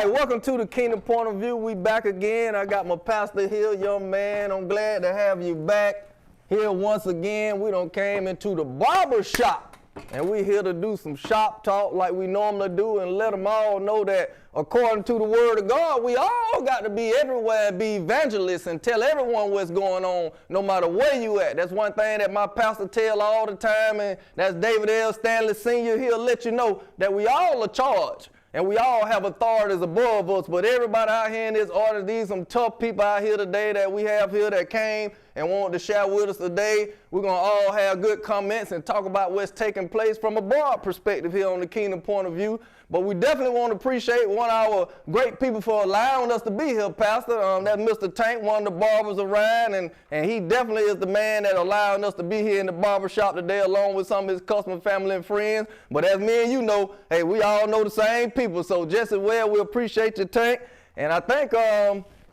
right, welcome to the Kingdom Point of View. We back again. I got my pastor here, young man. I'm glad to have you back here once again. We done came into the barber shop, and we here to do some shop talk like we normally do and let them all know that according to the word of God, we all got to be everywhere and be evangelists and tell everyone what's going on, no matter where you at. That's one thing that my pastor tell all the time, and that's David L. Stanley Sr. He'll let you know that we all are charged. And we all have authorities above us, but everybody out here in this order, these some tough people out here today that we have here that came and wanted to share with us today. We're going to all have good comments and talk about what's taking place from a broad perspective here on the Kingdom Point of View. But we definitely want to appreciate one of our great people for allowing us to be here, Pastor. That's Mr. Tank, one of the barbers around, and he definitely is the man that allowing us to be here in the barber shop today along with some of his customer family and friends. But as me and you know, hey, we all know the same people, so just as well we appreciate you, Tank. And I think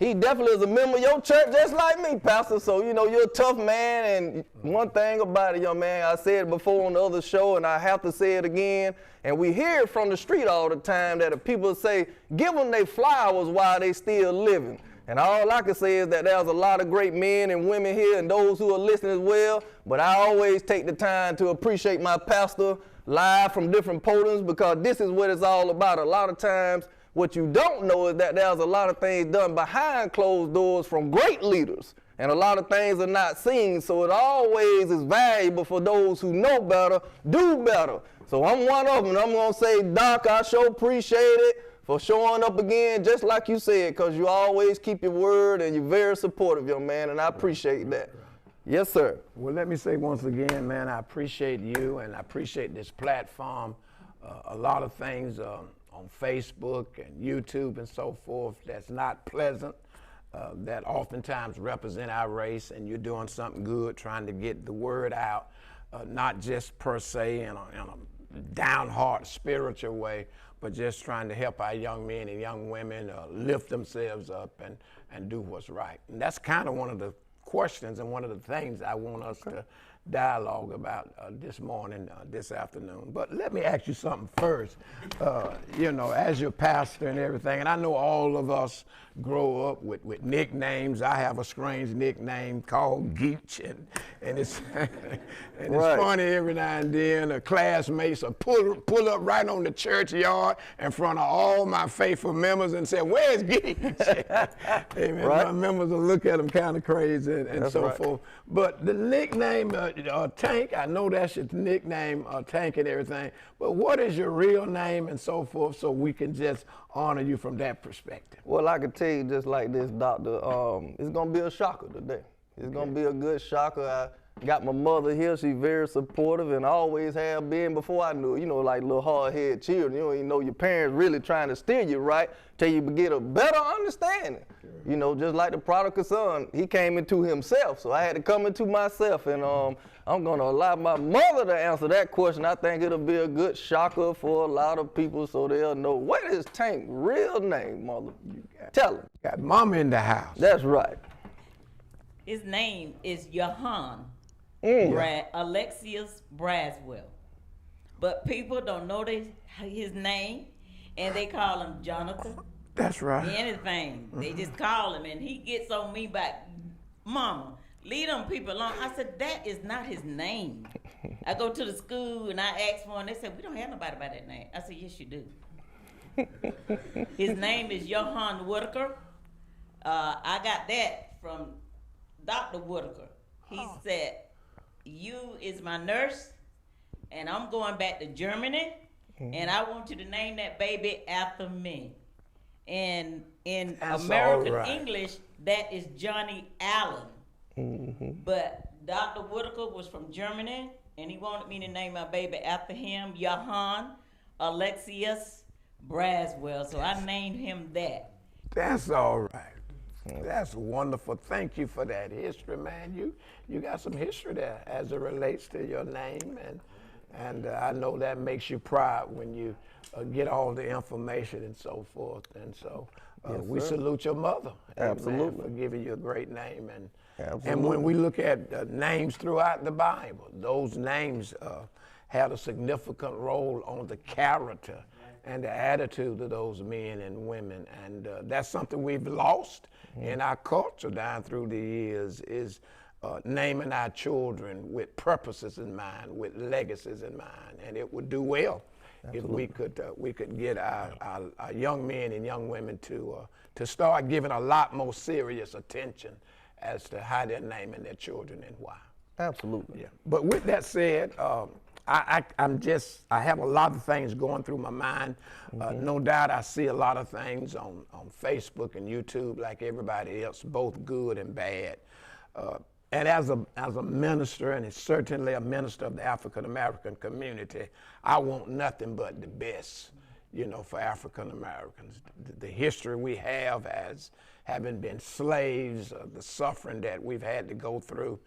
he definitely is a member of your church just like me, Pastor. So, you know, you're a tough man. And one thing about it, young man, I said it before on the other show, and I have to say it again. And we hear it from the street all the time that the people say, give them their flowers while they still living. And all I can say is that there's a lot of great men and women here and those who are listening as well. But I always take the time to appreciate my pastor live from different podiums because this is what it's all about. A lot of times, what you don't know is that there's a lot of things done behind closed doors from great leaders. And a lot of things are not seen, so it always is valuable for those who know better, do better. So I'm one of them, and I'm going to say, Doc, I sure appreciate it for showing up again, just like you said, because you always keep your word, and you're very supportive, young man, and I appreciate that. Yes, sir. Well, let me say once again, man, I appreciate you, and I appreciate this platform. A lot of things on Facebook and YouTube and so forth that's not pleasant, that oftentimes represent our race, and you're doing something good trying to get the word out, not just per se in a downheart spiritual way, but just trying to help our young men and young women lift themselves up and do what's right. And that's kind of one of the questions and one of the things I want us to dialogue about this morning, this afternoon. But let me ask you something first. You know, as your pastor and everything, and I know all of us grow up with nicknames. I have a strange nickname called Geach, and it's and it's funny every now and then. Classmates will pull up right on the churchyard in front of all my faithful members and say, "Where's Geach?" Amen. Right. My members will look at them kind of crazy and so forth. But the nickname Tank, I know that's your nickname, Tank and everything. But what is your real name and so forth, so we can just honor you from that perspective? Well, I can tell you just like this, Doctor, it's going to be a shocker today. It's going to be a good shocker. I got my mother here. She's very supportive and always have been before I knew it. You know, like little hard-headed children. You don't even know your parents really trying to steer you right till you get a better understanding. Sure. You know, just like the prodigal son, he came into himself, so I had to come into myself. And I'm going to allow my mother to answer that question. I think it'll be a good shocker for a lot of people so they'll know, what is Tank's real name, Mother? Tell them. Got Mama in the house. That's right. His name is Johona. Alexius Braswell. But people don't know his name, and they call him Jonathan. That's right. Anything. They just call him, and he gets on me back, Mama, leave them people alone. I said, that is not his name. I go to the school, and I ask for him. They said, we don't have nobody by that name. I said, yes, you do. His name is Johan Whitaker. I got that from Dr. Whitaker. He said, you is my nurse, and I'm going back to Germany, and I want you to name that baby after me. And in That's American English, that is Johnny Allen. But Dr. Whitaker was from Germany, and he wanted me to name my baby after him, Johann Alexius Braswell. So I named him that. That's all right. That's wonderful. Thank you for that history, man. You got some history there as it relates to your name, and I know that makes you proud when you get all the information and so forth. And so yes, we salute your mother. Absolutely. For giving you a great name. And when we look at names throughout the Bible, those names had a significant role on the character and the attitude of those men and women. And that's something we've lost in our culture down through the years, is naming our children with purposes in mind, with legacies in mind. And it would do well if we could get our young men and young women to start giving a lot more serious attention as to how they're naming their children and why. Absolutely. Yeah. But with that said, I have a lot of things going through my mind. No doubt I see a lot of things on Facebook and YouTube like everybody else, both good and bad. And as a minister, and it's certainly a minister of the African American community, I want nothing but the best, for African Americans. The history we have as having been slaves, the suffering that we've had to go through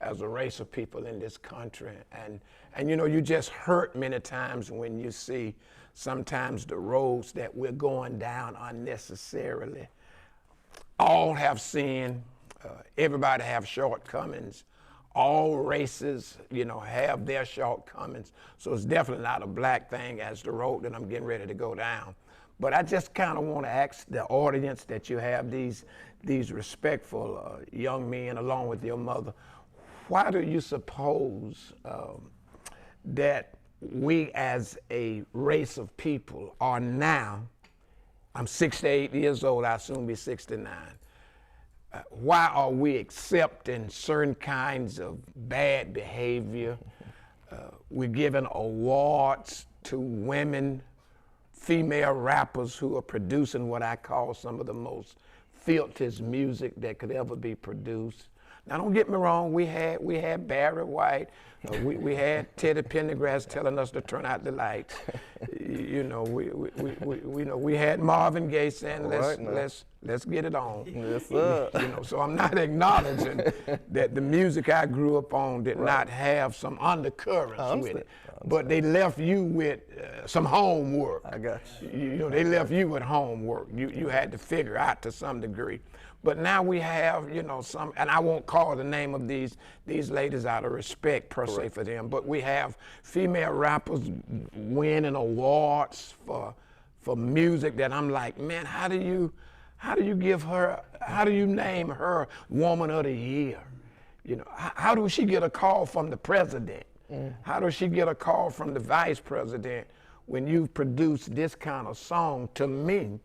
as a race of people in this country. And you just hurt many times when you see sometimes the roads that we're going down unnecessarily. All have sinned. Everybody have shortcomings. All races, have their shortcomings. So it's definitely not a black thing as the road that I'm getting ready to go down. But I just kind of want to ask the audience that you have these respectful young men along with your mother, why do you suppose that we as a race of people are now, I'm 68 years old, I soon be 69, why are we accepting certain kinds of bad behavior? We're giving awards to women, female rappers who are producing what I call some of the most filthiest music that could ever be produced. Now, don't get me wrong, we had Barry White, we had Teddy Pendergrass telling us to turn out the lights. We had Marvin Gaye saying, let's get it on. Yes, sir. So I'm not acknowledging that the music I grew up on did not have some undercurrents with it. But they left you with some homework. I got you. They left you with homework. You had to figure out to some degree. But now we have, some, and I won't call the name of these ladies out of respect per se for them, but we have female rappers winning awards for music that I'm like, man, how do you name her Woman of the Year? How does she get a call from the president? How does she get a call from the vice president when you produce this kind of song? To me,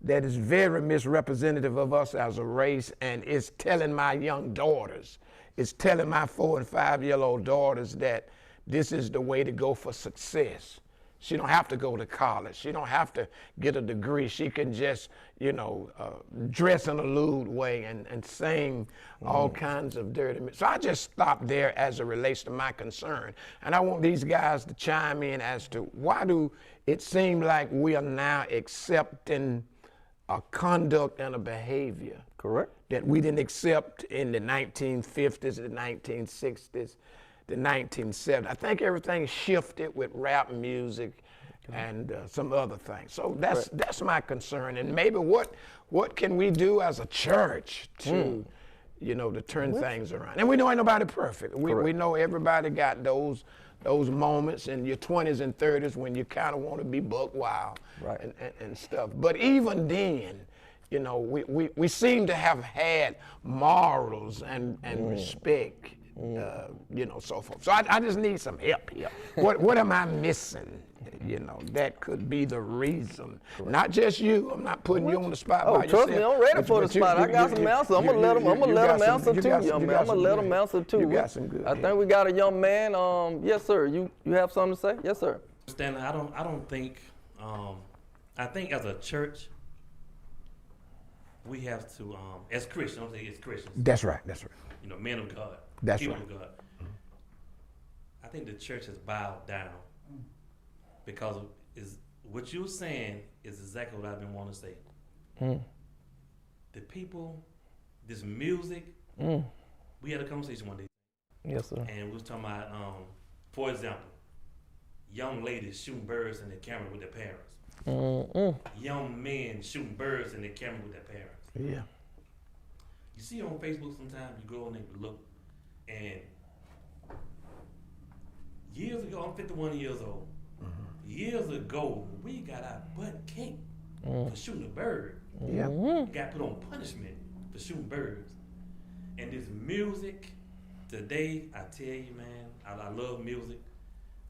that is very misrepresentative of us as a race, and it's telling my young daughters, it's telling my 4- and 5-year-old daughters that this is the way to go for success. She don't have to go to college. She don't have to get a degree. She can just, dress in a lewd way and sing all kinds of dirty music. So I just stopped there as it relates to my concern. And I want these guys to chime in as to why do it seem like we are now accepting a conduct and a behavior that we didn't accept in the 1950s, the 1960s, the 1970s. I think everything shifted with rap music and some other things. So that's my concern. And maybe what can we do as a church to, to turn things around? And we know ain't nobody perfect. We know everybody got those moments in your 20s and 30s when you kind of want to be buck wild and stuff. But even then, we seem to have had morals and respect, so forth. So I just need some help here. What am I missing? That could be the reason. Not just you. I'm not putting you on the spot by yourself. Trust me, I'm ready for the spot. I got some answers. I'm gonna let them answer too, young man. I'm gonna let them answer too. You got some good. I think we got a young man. Yes, sir. You have something to say? Yes, sir. Stanley, I don't think. I think as a church, we have to, as Christians, I'm saying as Christians. That's right. Men of God. That's people right. of God. I think the church has bowed down because what you're saying is exactly what I've been wanting to say. The people, this music, we had a conversation one day. Yes, sir. And we was talking about, for example, young ladies shooting birds in the camera with their parents. Young men shooting birds in the camera with their parents. Yeah. You see on Facebook sometimes, you go on and look, and years ago, I'm 51 years old. Years ago, we got our butt kicked for shooting a bird. Yeah. We got put on punishment for shooting birds. And this music, today, I tell you, man, I love music,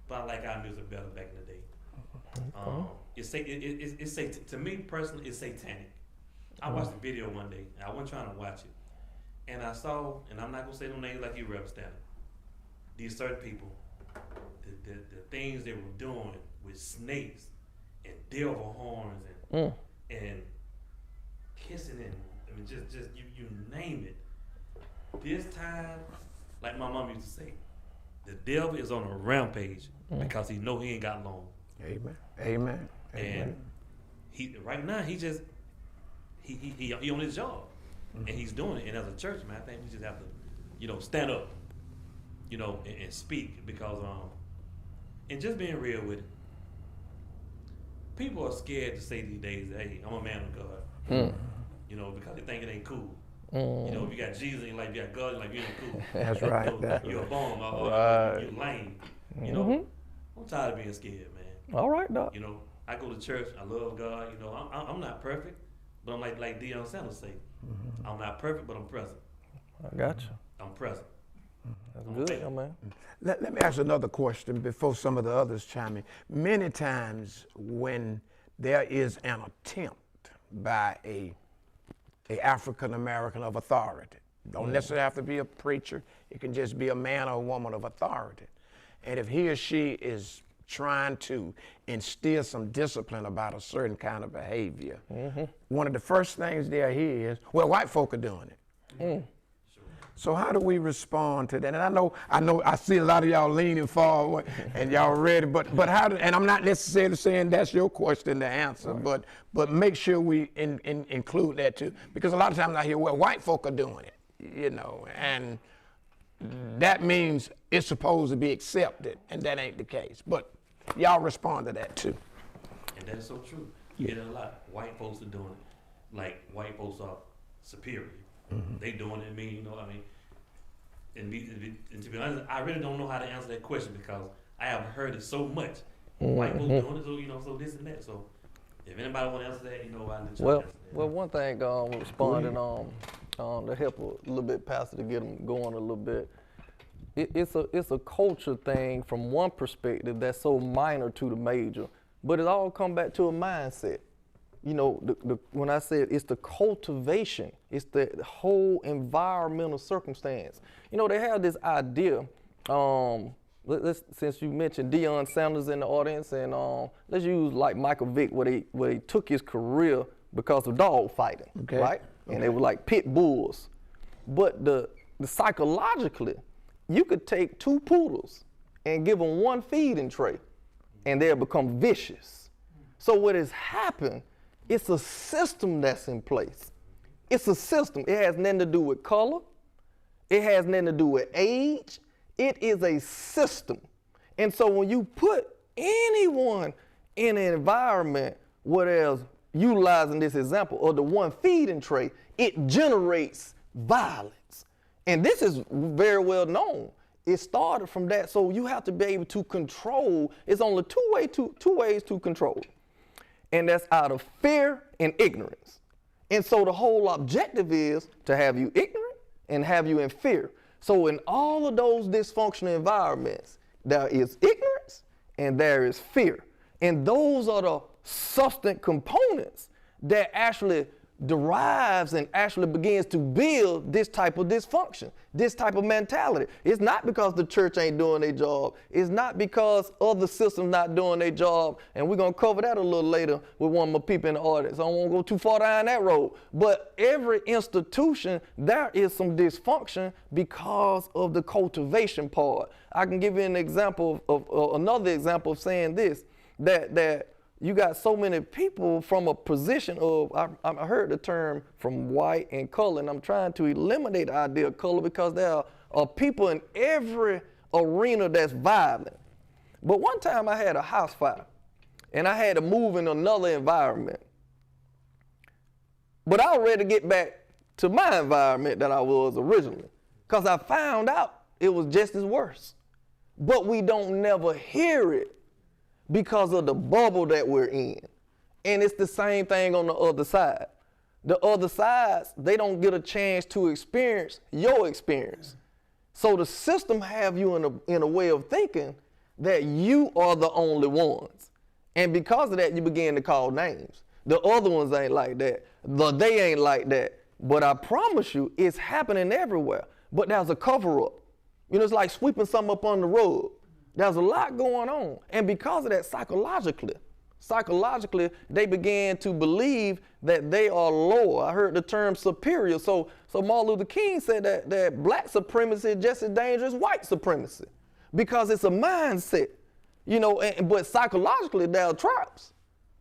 but I like our music better back in the day. To me personally, it's satanic. I watched the video one day, and I wasn't trying to watch it. And I saw, and I'm not going to say no names like you, Reverend Stanley, these certain people, the things they were doing with snakes and devil horns and kissing and I mean just you name it. This time, like my mom used to say, the devil is on a rampage because he know he ain't got long. Amen. Amen. And he right now he on his job and he's doing it. And as a church man, I think we just have to, stand up, and speak because and just being real with it. People are scared to say these days, hey, I'm a man of God. Because they think it ain't cool. If you got Jesus in your life, you got God in your life, you ain't cool. That's right. You're a bum, you're lame. I'm tired of being scared, man. All right, Doc. I go to church, I love God. I'm not perfect, but I'm like Deion Sanders say, I'm not perfect, but I'm present. I got you. I'm present. That's good, man. Let me ask another question before some of the others chime in. Many times when there is an attempt by a African American of authority, don't necessarily have to be a preacher, it can just be a man or a woman of authority. And if he or she is trying to instill some discipline about a certain kind of behavior, one of the first things they'll hear is, well, white folk are doing it. So how do we respond to that? And I know I see a lot of y'all leaning forward and y'all ready, but how do, and I'm not necessarily saying that's your question to answer, right. but make sure we include that too. Because a lot of times I hear, well, white folk are doing it, and that means it's supposed to be accepted, and that ain't the case. But y'all respond to that too. And that's so true. You get it a lot. White folks are doing it. Like white folks are superior. They doing it, and to be honest, I really don't know how to answer that question because I have heard it so much. White folks doing it, so this and that. So if anybody want to answer that, I'll let you answer that. Well, one thing responding to help a little bit, Pastor, to get them going a little bit. It's a culture thing from one perspective that's so minor to the major, but it all come back to a mindset. When I said it's the cultivation, it's the whole environmental circumstance. They have this idea, since you mentioned Deion Sanders in the audience, and let's use like Michael Vick, where he took his career because of dog fighting, right? And they were like pit bulls. But the psychologically, you could take two poodles and give them one feeding tray, and they'll become vicious. So what has happened, it's a system that's in place. It's a system. It has nothing to do with color. It has nothing to do with age. It is a system. And so when you put anyone in an environment where there's, utilizing this example of the one feeding tray, it generates violence. And this is very well known. It started from that. So you have to be able to control. It's only two ways to control. And that's out of fear and ignorance. And so the whole objective is to have you ignorant and have you in fear. So in all of those dysfunctional environments, there is ignorance and there is fear. And those are the substance components that actually derives and actually begins to build this type of dysfunction, this type of mentality. It's not because the church ain't doing their job. It's not because other systems not doing their job. And we're going to cover that a little later with one of my people in the audience. I don't want to go too far down that road. But every institution, there is some dysfunction because of the cultivation part. I can give you an example of another example of saying this, that you got so many people from a position of, I heard the term from white and color, and I'm trying to eliminate the idea of color because there are people in every arena that's violent. But one time I had a house fire, and I had to move in another environment. But I was ready to get back to my environment that I was originally, because I found out it was just as worse. But we don't never hear it because of the bubble that we're in. And it's the same thing on the other side. The other sides, they don't get a chance to experience your experience. So the system have you in a way of thinking that you are the only ones. And because of that, you begin to call names. The other ones ain't like that. They ain't like that. But I promise you, it's happening everywhere. But there's a cover up. You know, it's like sweeping something up on the rug. There's a lot going on. And because of that, psychologically, they began to believe that they are lower. I heard the term superior. So Martin Luther King said that black supremacy is just as dangerous as white supremacy because it's a mindset. You know, but psychologically, there are traps.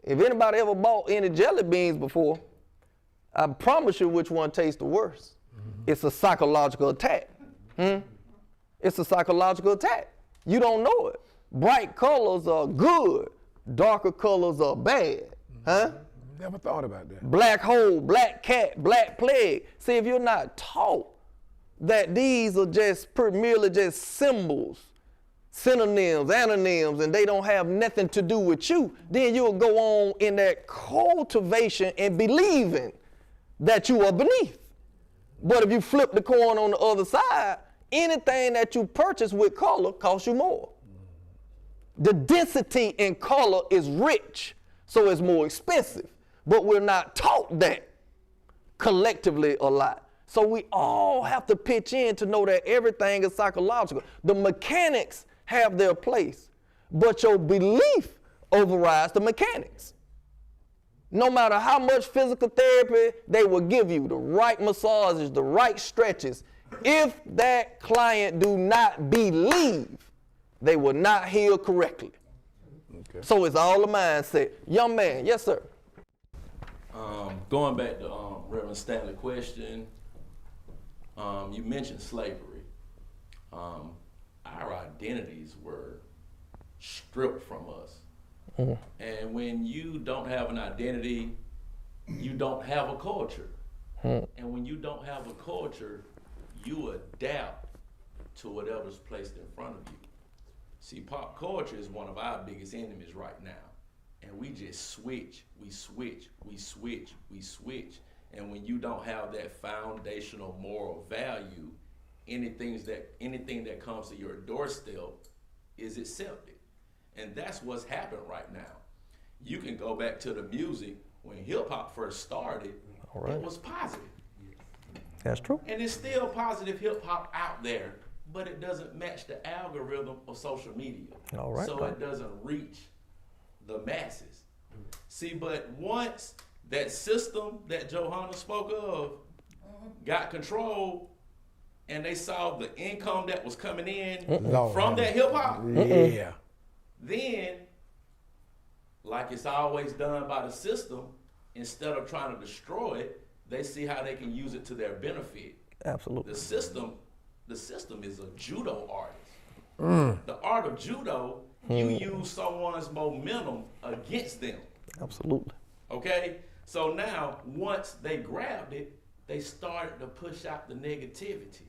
If anybody ever bought any jelly beans before, I promise you which one tastes the worst. It's a psychological attack. It's a psychological attack. You don't know it. Bright colors are good. Darker colors are bad. Never thought about that. Black hole, black cat, black plague. See, if you're not taught that these are just merely just symbols, synonyms, antonyms, and they don't have nothing to do with you, then you'll go on in that cultivation and believing that you are beneath. But if you flip the coin on the other side, anything that you purchase with color costs you more. The density in color is rich, so it's more expensive. But we're not taught that collectively a lot. So we all have to pitch in to know that everything is psychological. The mechanics have their place, but your belief overrides the mechanics. No matter how much physical therapy they will give you, the right massages, the right stretches, if that client do not believe, they will not heal correctly. Okay. So it's all a mindset. Young man, yes, sir. Going back to Reverend Stanley's question, you mentioned slavery. Our identities were stripped from us. And when you don't have an identity, you don't have a culture. And when you don't have a culture, you adapt to whatever's placed in front of you. See, pop culture is one of our biggest enemies right now. And we just switch. And when you don't have that foundational moral value, anything that comes to your doorstep is accepted. And that's what's happened right now. You can go back to the music when hip hop first started, it was positive. That's true. And it's still positive hip hop out there, but it doesn't match the algorithm of social media. All right. So it doesn't reach the masses. See, but once that system that Johona spoke of got control and they saw the income that was coming in from that hip hop, then, like it's always done by the system, instead of trying to destroy it, they see how they can use it to their benefit. Absolutely. The system is a judo artist. The art of judo, you use someone's momentum against them. Absolutely. Okay? So now, once they grabbed it, they started to push out the negativity.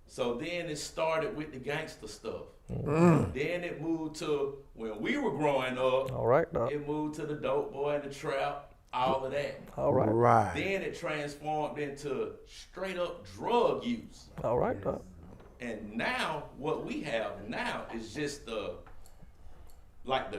So then it started with the gangster stuff. Then it moved to, when we were growing up, All right, Doc. it moved to the dope boy and the trap, all of that. All right. Right. Then it transformed into straight up drug use. All right, Doc. And now what we have now is just the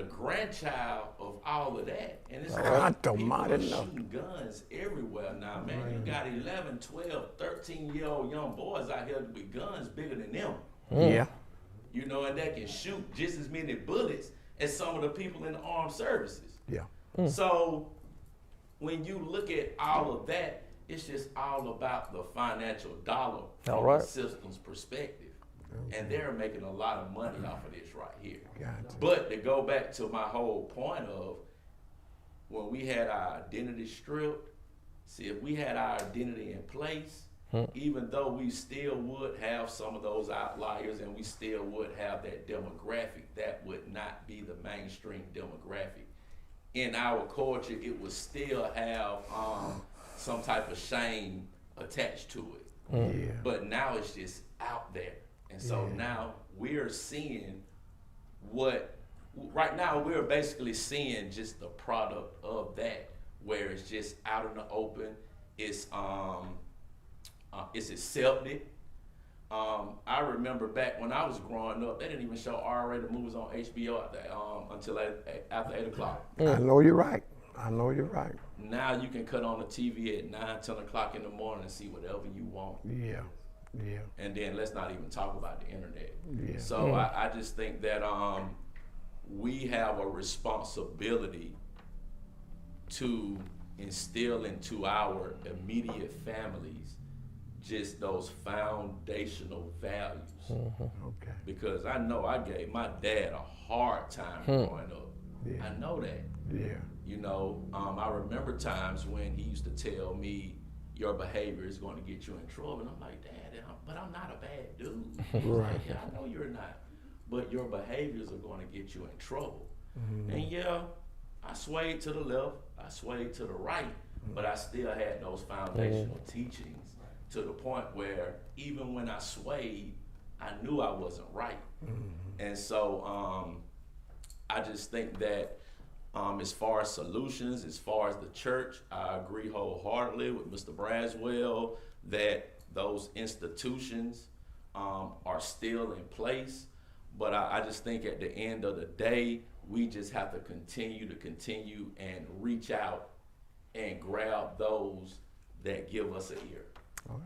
grandchild of all of that. And it's like people are shooting guns everywhere now, man. You got 11, 12, 13-year-old young boys out here with guns bigger than them. Yeah. You know, and they can shoot just as many bullets as some of the people in the armed services. Yeah. So when you look at all of that, it's just all about the financial dollar from the system's perspective. And they're making a lot of money off of this right here. But to go back to my whole point of when we had our identity stripped, see, if we had our identity in place, even though we still would have some of those outliers and we still would have that demographic, that would not be the mainstream demographic. In our culture, it would still have some type of shame attached to it. But now it's just out there. And so now we're seeing what right now we're basically seeing just the product of that, where it's just out in the open. It's accepted. I remember back when I was growing up, they didn't even show R-rated movies on HBO until after 8 o'clock. I know you're right. I know you're right. Now you can cut on the TV at 9, 10 o'clock in the morning and see whatever you want. Yeah, yeah. And then let's not even talk about the internet. Yeah. So I just think that we have a responsibility to instill into our immediate families just those foundational values. Okay. Because I know I gave my dad a hard time growing up. Yeah. I know that. Yeah. You know, I remember times when he used to tell me, your behavior is going to get you in trouble. And I'm like, Dad, but I'm not a bad dude. He's like, yeah, I know you're not. But your behaviors are going to get you in trouble. And yeah, I swayed to the left, I swayed to the right, but I still had those foundational teachings to the point where even when I swayed, I knew I wasn't right. And so I just think that as far as solutions, as far as the church, I agree wholeheartedly with Mr. Braswell that those institutions are still in place. But I just think at the end of the day, we just have to continue and reach out and grab those that give us an ear. All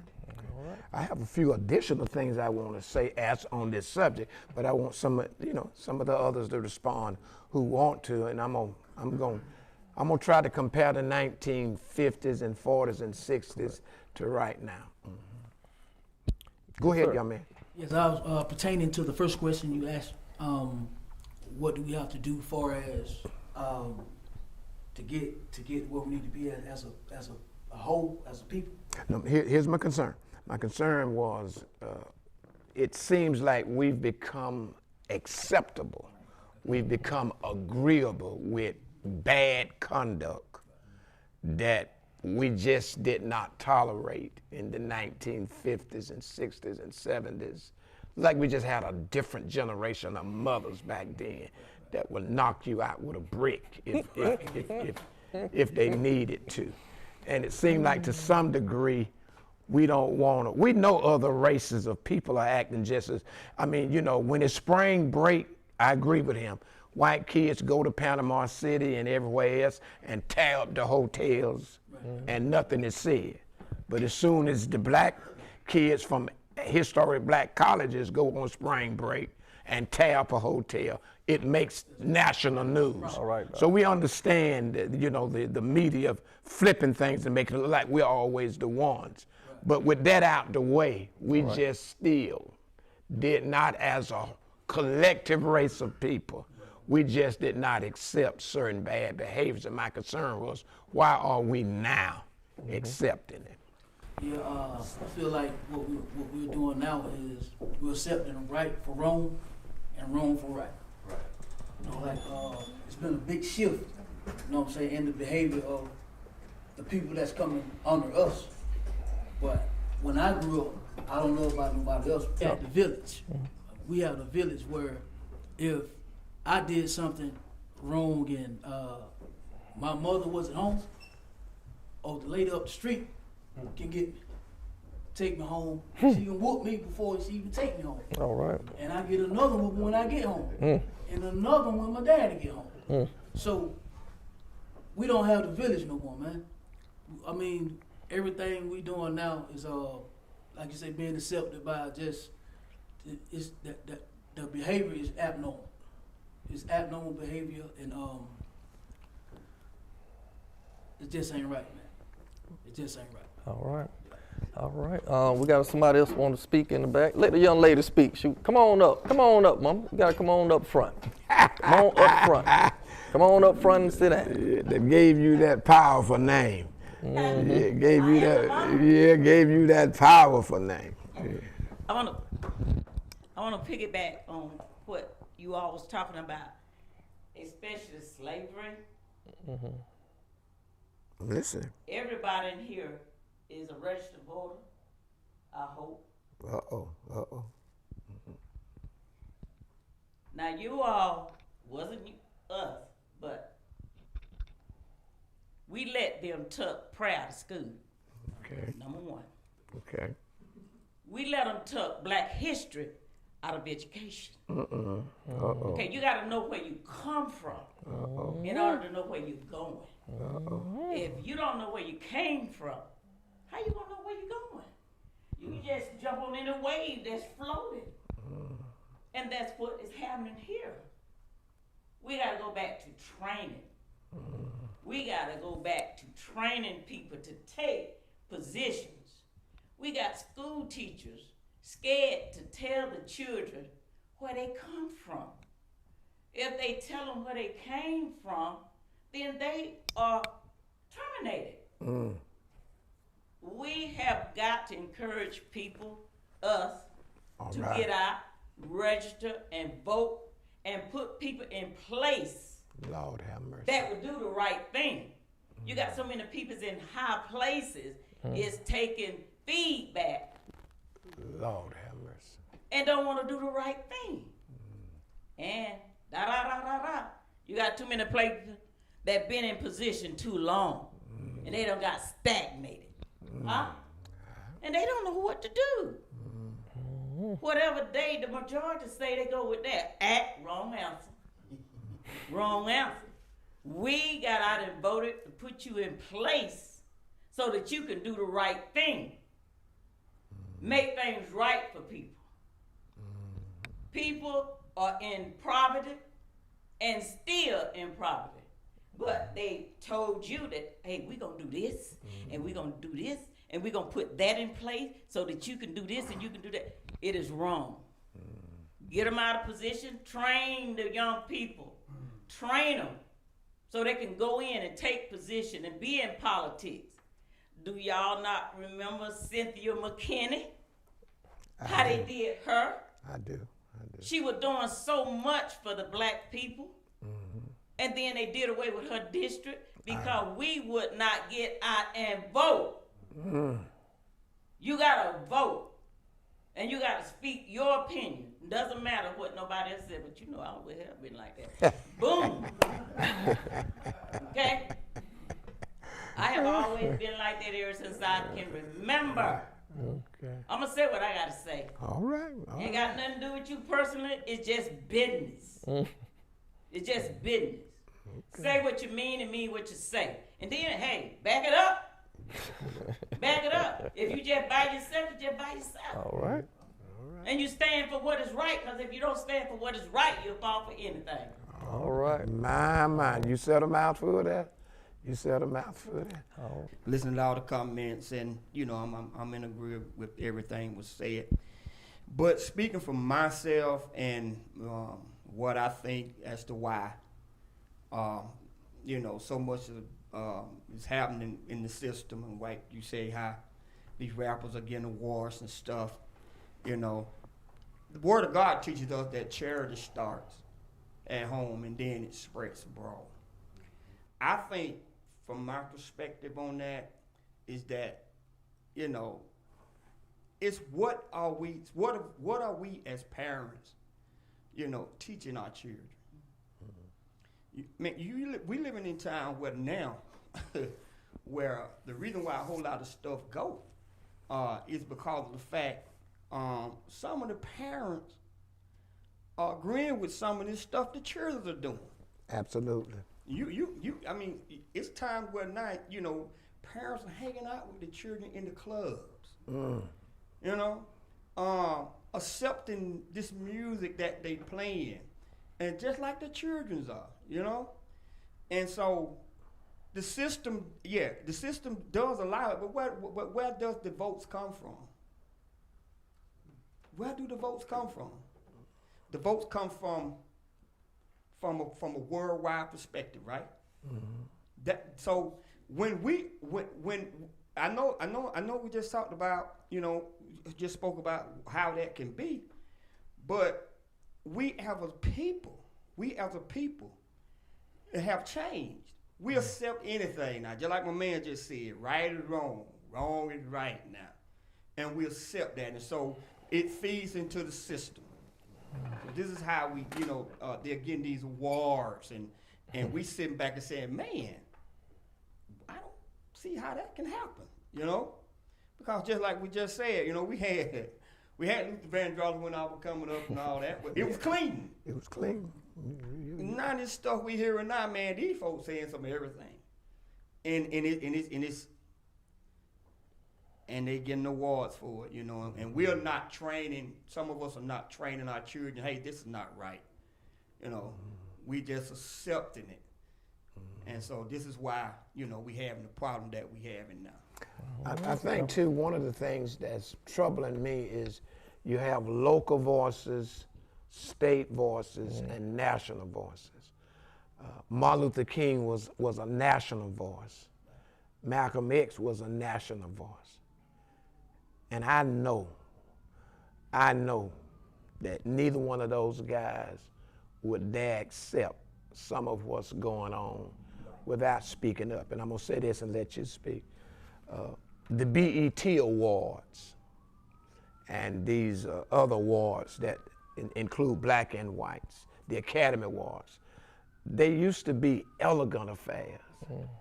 right. I have a few additional things I want to say on this subject, but I want some of the others to respond who want to, and I'm gonna try to compare the 1950s and 40s and 60s to right now. Go ahead, young man. Yes, I was pertaining to the first question you asked. What do we have to do for as to get where we need to be as a whole, as a people? No, here's my concern. My concern was it seems like we've become acceptable. We've become agreeable with bad conduct that we just did not tolerate in the 1950s and 60s and 70s. Like we just had a different generation of mothers back then that would knock you out with a brick if they needed to. And it seemed like to some degree, we don't want to. We know other races of people are acting just as, when it's spring break, I agree with him. White kids go to Panama City and everywhere else and tear up the hotels and nothing is said. But as soon as the black kids from historic black colleges go on spring break and tear up a hotel, it makes national news. All right. So we understand that, the media flipping things and making it look like we're always the ones. But with that out the way, we just still did not, as a collective race of people, we just did not accept certain bad behaviors. And my concern was, why are we now accepting it? Yeah, I feel like what we're doing now is we're accepting right for wrong and wrong for right. It's been a big shift, in the behavior of the people that's coming under us. But when I grew up, I don't know about nobody else, at the village. We have the village where if I did something wrong and my mother wasn't home, or the lady up the street can take me home. She can whoop me before she even take me home. All right. And I get another one when I get home. And another one when my daddy get home. So we don't have the village no more, man. I mean, everything we doing now is like you say, being accepted by just it's that the behavior is abnormal. It's abnormal behavior, and it just ain't right, man. It just ain't right. All right. We got somebody else want to speak in the back. Let the young lady speak. Shoot. Come on up, mama. You gotta come on up front. Come on up front. Come on up front and sit down. They gave you that powerful name. Yeah, gave you that powerful name. Yeah. I want to piggyback on what you all was talking about, especially slavery. Listen. Everybody in here is a registered voter, I hope. Uh-oh. Now you all wasn't us, but we let them tuck prayer out of school. Okay. Number one. Okay. We let them tuck black history out of education. Uh-oh. Okay, you got to know where you come from in order to know where you're going. If you don't know where you came from, how you gonna know where you're going? You can just jump on any wave that's floating. And that's what is happening here. We got to go back to training. We got to go back to training people to take positions. We got school teachers scared to tell the children where they come from. If they tell them where they came from, then they are terminated. We have got to encourage people, us, to get out, register, and vote, and put people in place Lord have mercy. that would do the right thing. You got so many people in high places is taking feedback Lord have mercy. and don't want to do the right thing. And you got too many places that been in position too long, and they don't got stagnated. And they don't know what to do. Whatever the majority say, they go with that. Wrong answer. Wrong answer. We got out and voted to put you in place so that you can do the right thing. Make things right for people. People are in poverty and still in poverty. But they told you that, hey, we're going to do this, and we're going to do this, and we're going to put that in place so that you can do this and you can do that. It is wrong. Get them out of position. Train the young people. Train them so they can go in and take position and be in politics. Do y'all not remember Cynthia McKinney? How they did her? I do. She was doing so much for the black people. And then they did away with her district because we would not get out and vote. You got to vote. And you got to speak your opinion. It doesn't matter what nobody else said, but you know I always have been like that. Boom. Okay? I have always been like that ever since I can remember. Okay. I'm going to say what I got to say. All right. Ain't got nothing to do with you personally. It's just business. It's just business. Say what you mean and mean what you say. And then, hey, back it up. Back it up. If you just by yourself, you just by yourself. All right. And you stand for what is right, because if you don't stand for what is right, you'll fall for anything. All right. My. You set a mouthful of that? You said a mouthful of that? Listening to all the comments, and you know, I'm in agreement with everything was said. But speaking for myself and what I think as to why, you know, so much is happening in the system, and like you say, how these rappers are getting awards and stuff. You know, the Word of God teaches us that charity starts at home and then it spreads abroad. I think, from my perspective on that, is that, you know, it's what are we as parents, you know, teaching our children. We living in time where now, where the reason why a whole lot of stuff go is because of the fact some of the parents are agreeing with some of this stuff the children are doing. Absolutely. I mean, it's time where now, you know, parents are hanging out with the children in the clubs. You know, accepting this music that they playing, and just like the children's are, you know. And so, the system does allow it, but where does the votes come from? Where do the votes come from? The votes come from a worldwide perspective, right? So when I know we just talked about, you know, just spoke about how that can be, but we as a people have changed. We accept anything now, just like my man just said, right is wrong, wrong is right now, and we accept that, and so it feeds into the system. So this is how we, they're getting these awards, and we sitting back and saying, man, I don't see how that can happen, because just like we just said, we had Luther Vandross when I was coming up and all that, but it was clean. It was clean. None of this stuff we hearing now, man, these folks saying some of everything, and they getting awards for it, and we're not training. Some of us are not training our children. Hey, this is not right, we just accepting it, and so this is why we having the problem that we having now. I think too, one of the things that's troubling me is you have local voices, state voices, and national voices. Martin Luther King was a national voice. Malcolm X was a national voice. And I know that neither one of those guys would dare accept some of what's going on without speaking up. And I'm gonna say this and let you speak. The BET Awards and these other awards that include black and whites, the Academy Awards, they used to be elegant affairs.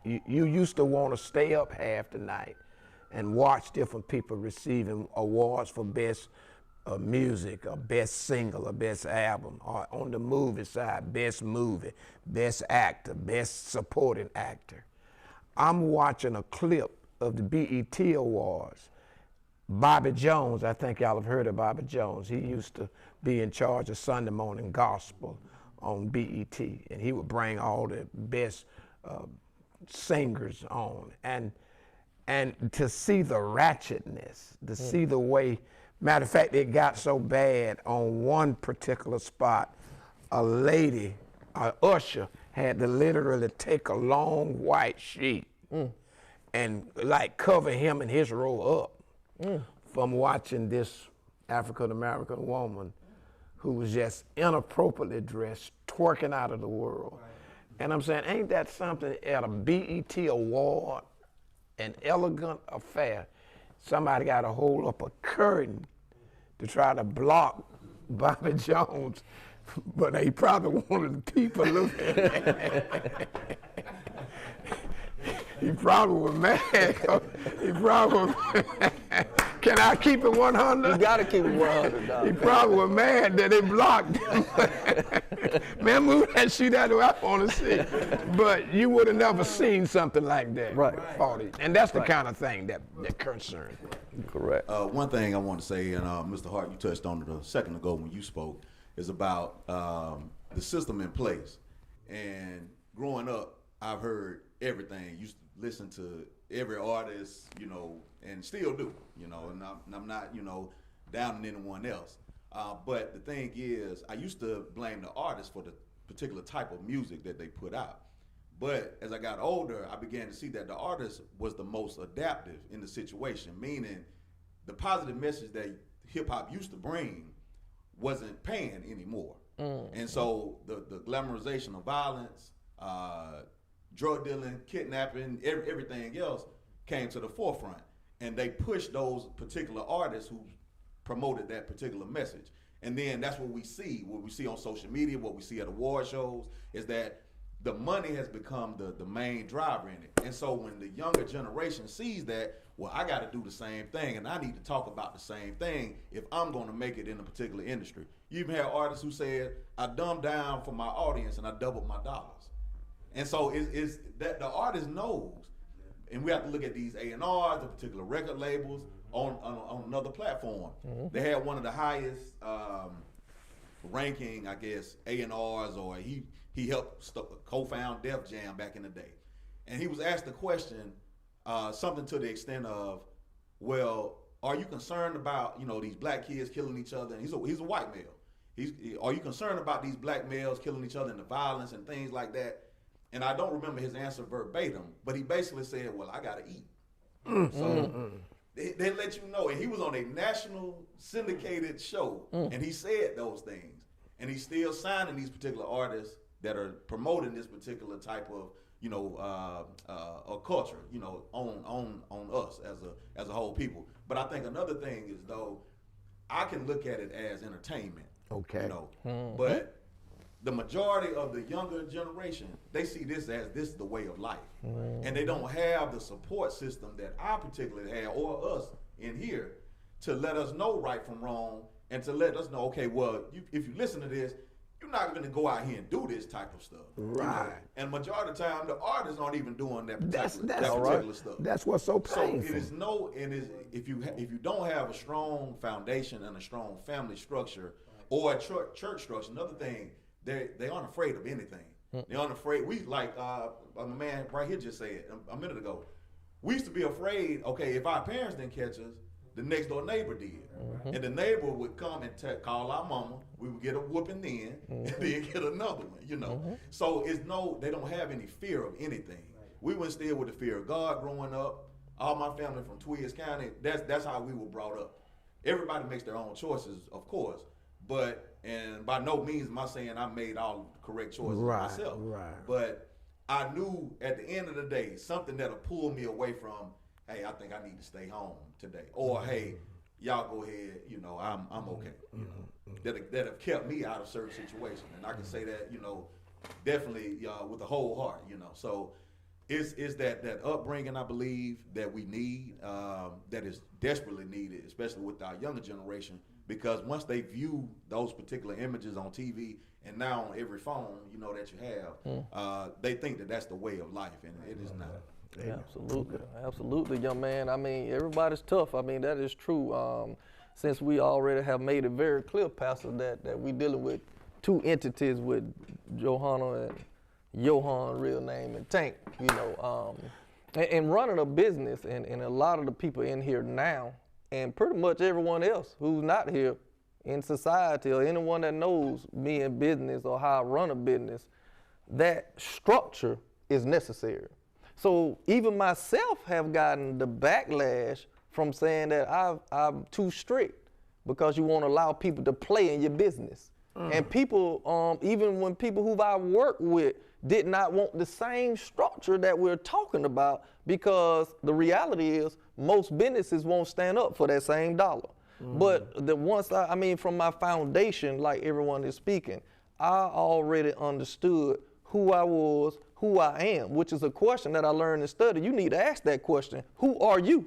You used to want to stay up half the night and watch different people receiving awards for best music, or best single, or best album, or on the movie side, best movie, best actor, best supporting actor. I'm watching a clip of the BET Awards. Bobby Jones, I think y'all have heard of Bobby Jones. He used to be in charge of Sunday morning gospel on BET, and he would bring all the best singers on. And to see the ratchetness, to see the way, matter of fact, it got so bad on one particular spot, a lady, an usher, had to literally take a long white sheet and like cover him and his row up from watching this African-American woman who was just inappropriately dressed, twerking out of the world. And I'm saying, ain't that something at a BET award, an elegant affair? Somebody got to hold up a curtain to try to block Bobby Jones, but he probably wanted the people looking at He probably was mad. He probably was mad. Can I keep it 100? You gotta keep it 100, dog. He probably was mad that they blocked him. Man, move that shit out of the way, I want to see. But you would have never seen something like that. Right. And that's the kind of thing that concerns me. Correct. One thing I want to say, and Mr. Hart, you touched on it a second ago when you spoke, is about the system in place. And growing up, I've heard everything. Used to listen to every artist, and still do, and I'm not, downing anyone else. But the thing is, I used to blame the artist for the particular type of music that they put out. But as I got older, I began to see that the artist was the most adaptive in the situation, meaning the positive message that hip hop used to bring wasn't paying anymore. And so the glamorization of violence, drug dealing, kidnapping, everything else came to the forefront. And they pushed those particular artists who promoted that particular message. And then that's what we see on social media, what we see at award shows, is that the money has become the main driver in it. And so when the younger generation sees that, well, I got to do the same thing, and I need to talk about the same thing if I'm going to make it in a particular industry. You even have artists who said, I dumbed down for my audience and I doubled my dollars. And so it's that the artist knows, and we have to look at these A&Rs, the particular record labels on another platform. They had one of the highest ranking, I guess, A&Rs, or he helped co-found Def Jam back in the day. And he was asked the question, something to the extent of, well, are you concerned about, these black kids killing each other? And he's a white male. Are you concerned about these black males killing each other and the violence and things like that? And I don't remember his answer verbatim, but he basically said, well, I gotta eat. So they let you know. And he was on a national syndicated show, and he said those things. And he's still signing these particular artists that are promoting this particular type of, a culture, on us as a whole people. But I think another thing is, though, I can look at it as entertainment. Okay. You know, but the majority of the younger generation, they see this as this is the way of life, and they don't have the support system that I particularly have or us in here to let us know right from wrong and to let us know, okay, well, if you listen to this, you're not going to go out here and do this type of stuff. Right. You know? And majority of the time, the artists aren't even doing that That's particular stuff. That's what's so painful. So if you don't have a strong foundation and a strong family structure or a church structure, another thing, they aren't afraid of anything. They aren't afraid. We like my man right here just said a minute ago. We used to be afraid. Okay, if our parents didn't catch us, the next door neighbor did, and the neighbor would come and call our mama. We would get a whooping then, and then get another one. You know, so they don't have any fear of anything. We were instilled with the fear of God growing up. All my family from Tweeds County. That's how we were brought up. Everybody makes their own choices, of course, and by no means am I saying I made all the correct choices myself. Right. But I knew at the end of the day something that'll pull me away from, hey, I think I need to stay home today, or hey, y'all go ahead, you know, I'm okay, you know, that have kept me out of certain situations, and I can say that, you know, definitely with a whole heart, you know. So it's that upbringing I believe that we need, that is desperately needed, especially with our younger generation, because once they view those particular images on TV and now on every phone, you know, that you have, they think that that's the way of life, and it is not. Yeah, absolutely, young man. I mean, everybody's tough. I mean, that is true. Since we already have made it very clear, Pastor, that we dealing with two entities with Johona and Johan, real name, and Tank, you know, and running a business, and a lot of the people in here now, and pretty much everyone else who's not here in society, or anyone that knows me in business or how I run a business, that structure is necessary. So even myself have gotten the backlash from saying that I'm too strict because you won't allow people to play in your business. And people, even when people who I work with did not want the same structure that we're talking about, because the reality is most businesses won't stand up for that same dollar. But I mean, from my foundation, like everyone is speaking, I already understood who I was, who I am, which is a question that I learned and studied. You need to ask that question. Who are you? Right.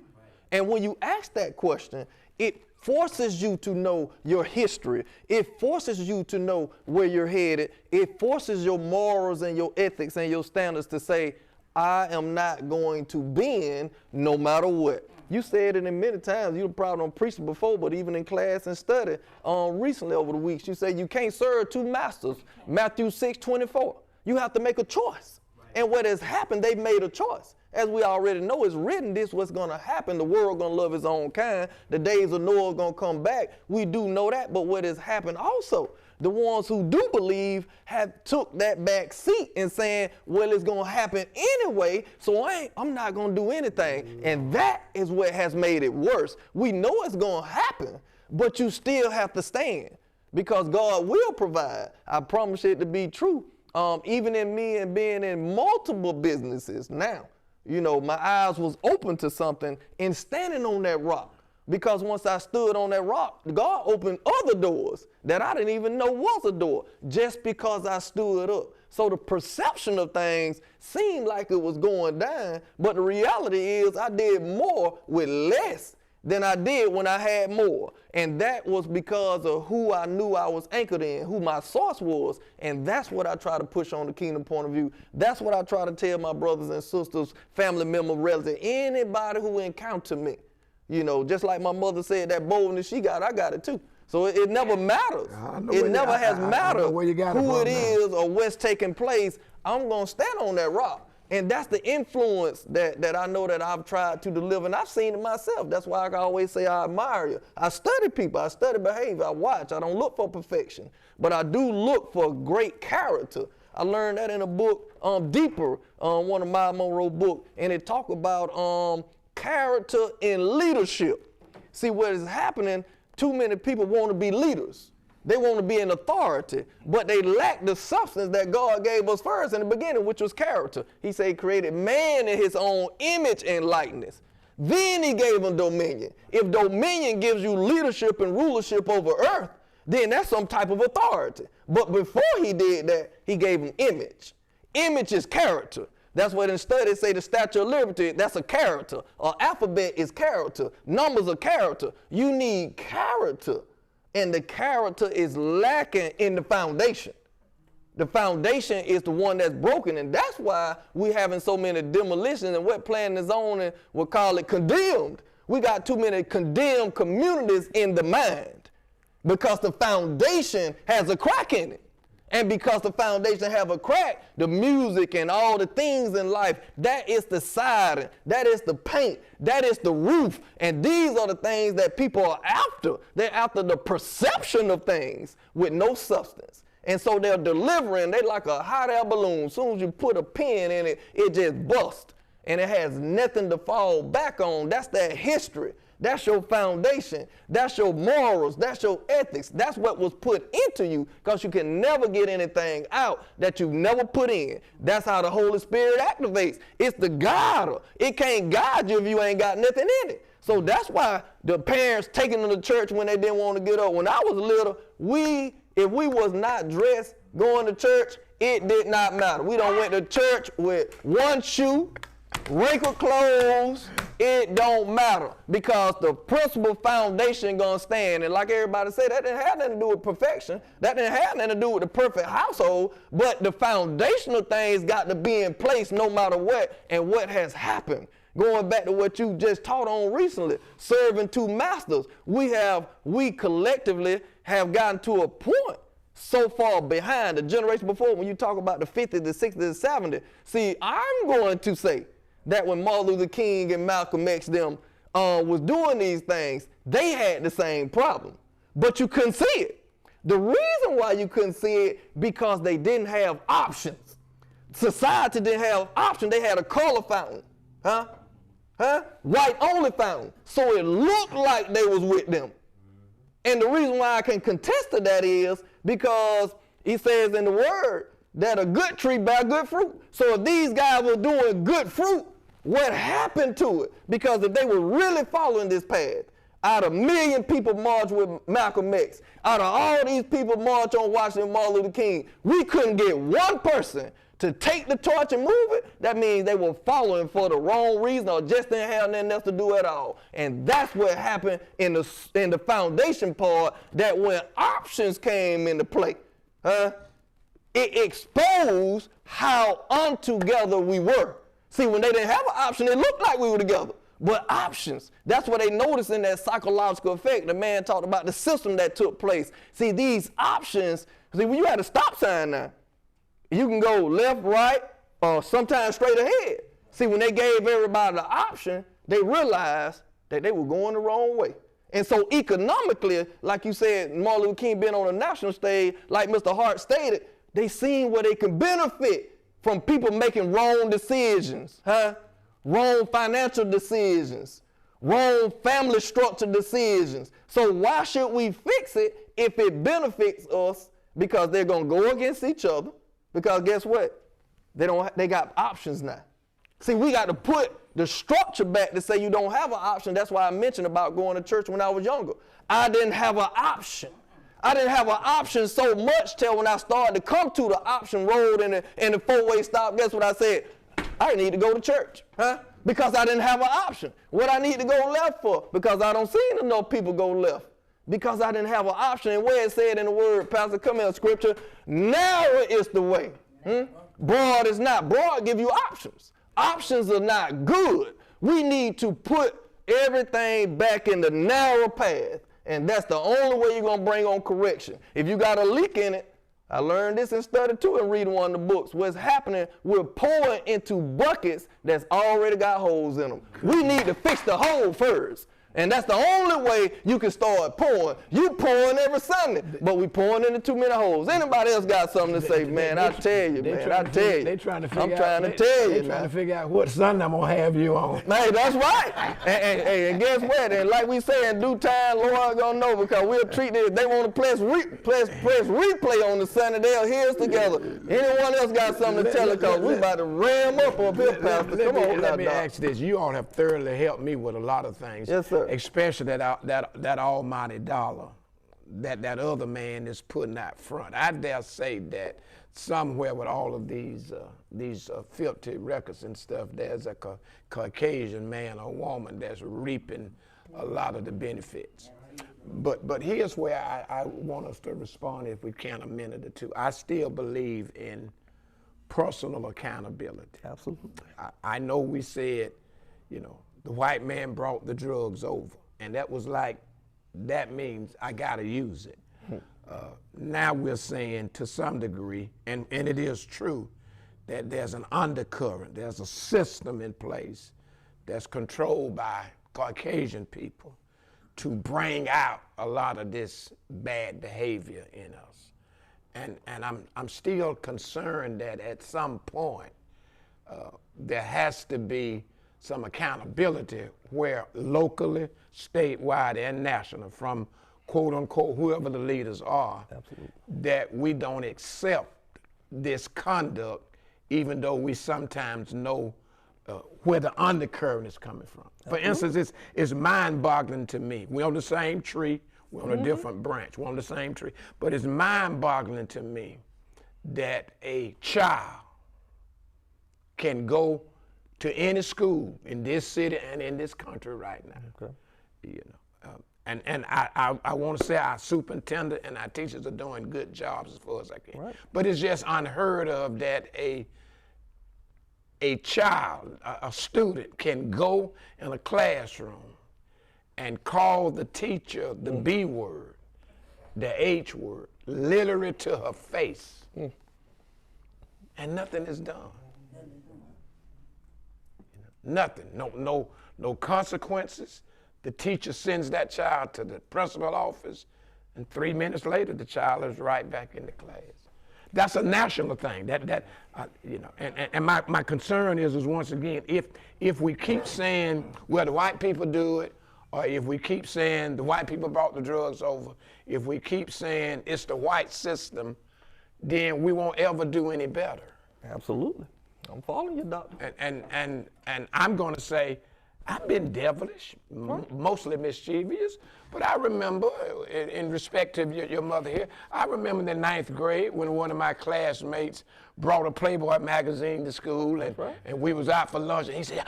And when you ask that question, it forces you to know your history. It forces you to know where you're headed. It forces your morals and your ethics and your standards to say, I am not going to bend no matter what. You said it in many times. You probably don't preach it before, but even in class and study recently over the weeks, you say you can't serve two masters. Matthew 6:24. You have to make a choice. And what has happened, they've made a choice. As we already know, it's written, this what's going to happen. The world going to love its own kind. The days of Noah are going to come back. We do know that, but what has happened also, the ones who do believe have took that back seat and saying, well, it's going to happen anyway, so I'm not going to do anything. And that is what has made it worse. We know it's going to happen, but you still have to stand because God will provide. I promise it to be true. Even in me and being in multiple businesses now, you know, my eyes was open to something and standing on that rock. Because once I stood on that rock, God opened other doors that I didn't even know was a door just because I stood up. So the perception of things seemed like it was going down, but the reality is I did more with less than I did when I had more. And that was because of who I knew I was anchored in, who my source was. And that's what I try to push on the kingdom point of view. That's what I try to tell my brothers and sisters, family members, relatives, anybody who encounter me. You know, just like my mother said, that boldness she got, I got it too. So it never matters. It never has mattered who it is or what's taking place. I'm going to stand on that rock. And that's the influence that I know that I've tried to deliver, and I've seen it myself. That's why I can always say I admire you. I study people, I study behavior, I watch. I don't look for perfection, but I do look for great character. I learned that in a book, Deeper, one of my Monroe books, and it talk about character in leadership. See, what is happening, too many people want to be leaders. They want to be in authority, but they lack the substance that God gave us first in the beginning, which was character. He said he created man in his own image and likeness. Then he gave him dominion. If dominion gives you leadership and rulership over earth, then that's some type of authority. But before he did that, he gave him image. Image is character. That's what in studies say the Statue of Liberty, that's a character. An alphabet is character. Numbers are character. You need character. And the character is lacking in the foundation. The foundation is the one that's broken, and that's why we having so many demolitions, and what planning is on, and we'll call it condemned. We got too many condemned communities in the mind because the foundation has a crack in it. And because the foundation have a crack, the music and all the things in life, that is the siding, that is the paint, that is the roof. And these are the things that people are after. They're after the perception of things with no substance. And so they're delivering, they like a hot air balloon. As soon as you put a pin in it, it just busts. And it has nothing to fall back on. That's that history. That's your foundation. That's your morals. That's your ethics. That's what was put into you, because you can never get anything out that you've never put in. That's how the Holy Spirit activates. It's the guider. It can't guide you if you ain't got nothing in it. So that's why the parents taking them to church when they didn't want to get up. When I was little, if we was not dressed going to church, it did not matter. We done went to church with one shoe, wrinkled clothes. It don't matter, because the principal foundation gonna stand. And like everybody said, that didn't have nothing to do with perfection. That didn't have nothing to do with the perfect household. But the foundational things got to be in place no matter what and what has happened. Going back to what you just taught on recently, serving two masters. We collectively have gotten to a point so far behind the generation before. When you talk about the 50s, the 60s, the 70s, see, I'm going to say that when Martin Luther King and Malcolm X them was doing these things, they had the same problem, but you couldn't see it. The reason why you couldn't see it, because they didn't have options. Society didn't have options. They had a color fountain, white only fountain. So it looked like they was with them. And the reason why I can contest to that is because he says in the word that a good tree bear good fruit. So if these guys were doing good fruit, what happened to it? Because if they were really following this path, out of 1 million people march with Malcolm X, out of all these people march on Washington Martin Luther King, we couldn't get one person to take the torch and move it. That means they were following for the wrong reason or just didn't have nothing else to do at all. And that's what happened in the foundation part, that when options came into play, it exposed how untogether we were. See, when they didn't have an option, it looked like we were together. But options, that's what they noticed in that psychological effect. The man talked about the system that took place. See, these options, see, when you had a stop sign now, you can go left, right, or sometimes straight ahead. See, when they gave everybody the option, they realized that they were going the wrong way. And so economically, like you said, Martin Luther King being on the national stage, like Mr. Hart stated, they seen where they can benefit from people making wrong decisions, wrong financial decisions, wrong family structure decisions. So why should we fix it if it benefits us? Because they're gonna go against each other. Because guess what? They got options now. See, we got to put the structure back to say you don't have an option. That's why I mentioned about going to church when I was younger. I didn't have an option. I didn't have an option so much till when I started to come to the option road and the four-way stop, guess what I said? I need to go to church, because I didn't have an option. What I need to go left for? Because I don't see enough people go left. Because I didn't have an option. And where it said in the word, Pastor, come in scripture, narrow is the way. Broad is not. Broad give you options. Options are not good. We need to put everything back in the narrow path. And that's the only way you're going to bring on correction. If you got a leak in it, I learned this in study too and reading one of the books. What's happening, we're pouring into buckets that's already got holes in them. We need to fix the hole first. And that's the only way you can start pouring. You pouring every Sunday, but we pouring into too many holes. Anybody else got something to say, man? I tell you, man. I tell you. They trying to figure I'm trying to tell you, man. Trying to figure out what Sunday I'm gonna have you on. Hey, that's right. And guess what? And like we say, in due time, Lord gonna know, because we'll treat it. If they want to press replay on the Sunday, they'll hear us together. Anyone else got something to tell us? Because we about to ram up here, Pastor. Come on, let me ask this. You all have thoroughly helped me with a lot of things. Yes, sir. Especially that almighty dollar. that other man is putting out front. I dare say that somewhere with all of these filthy records and stuff, there's a Caucasian man or woman that's reaping a lot of the benefits. But here's where I want us to respond, if we can, a minute or two. I still believe in personal accountability. Absolutely. I know we said, the white man brought the drugs over, and that was like, that means I gotta use it. Now we're saying to some degree, and it is true, that there's an undercurrent, there's a system in place that's controlled by Caucasian people to bring out a lot of this bad behavior in us. And I'm still concerned that at some point there has to be some accountability where locally, statewide, and national, from quote unquote whoever the leaders are, absolutely, that we don't accept this conduct, even though we sometimes know where the undercurrent is coming from. For instance, it's mind-boggling to me. We're on the same tree, we're on a different branch, we're on the same tree, but it's mind-boggling to me that a child can go to any school in this city and in this country right now. Okay. And I want to say our superintendent and our teachers are doing good jobs as far as I can. Right. But it's just unheard of that a child, a student, can go in a classroom and call the teacher the B word, the H word, literally to her face, and nothing is done. Nothing, no consequences. The teacher sends that child to the principal office, and 3 minutes later, the child is right back in the class. That's a national thing. And my concern is once again, if we keep saying, well, the white people do it, or if we keep saying the white people brought the drugs over, if we keep saying it's the white system, then we won't ever do any better. Absolutely. I'm following you, doctor. And I'm going to say, I've been devilish, mostly mischievous, but I remember, in respect to your mother here, I remember in the 9th grade when one of my classmates brought a Playboy magazine to school, and we was out for lunch, and he said,